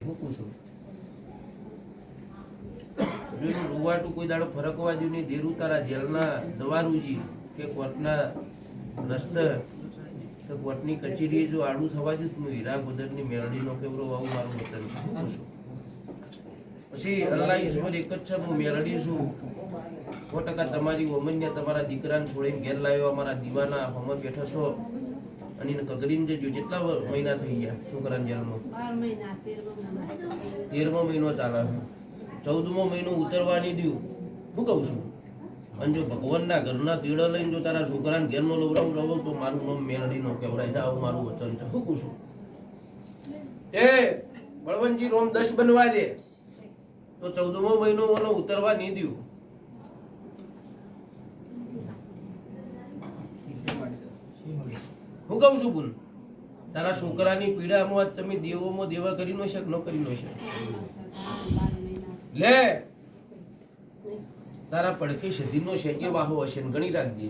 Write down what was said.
ફૂકું છું જોનું રૂવાટું કોઈ દાડો ફરકવા જેવું નહીં દેરું તારા જેલના દવારુજી કે કોર્ટના રસ્તે તો કોર્ટની કચેરીએ જો આડું થવા દઉં હું હીરા ગોદરની મેળડીનો કેવરો આવું મારું વતન છે ફૂકું છું પછી અલ્લાહ ઈશ્વર એક જ છે હું મેળડી છું 100% તમારી ઓમન્યા તમારા દીકરાને છોડીને ઘેર લાવ્યો અમારા દીવાના હમ બેઠા છો અને કગડીને જજો જેટલા મહિના થઈ ગયા છોકરાના જેલમાં 13મો મહિનો ચાલે 14મો મહિનો ઉતરવાની દઉં શું કહું છું અને જો ભગવાનના ઘરના તીડો લઈને જો તારા છોકરાને ઘેરનો લવડાવું રહો તો મારું નામ મેળડીનો કહેવાય છે આવું મારું વચન છે શું કહું છું એ બળવંતજી રોમ 10 બનવા દે તો 14મો મહિનો મને ઉતરવા નહીં દઉં હું કહું છું બોલ તારા છોકરાની પીડામાં તમે દેવોમાં દેવા કરી નો છે કે ન કરી નો છે લે તારા પડખે સદીનો શેકે વાહો હશે ગણી રાખજે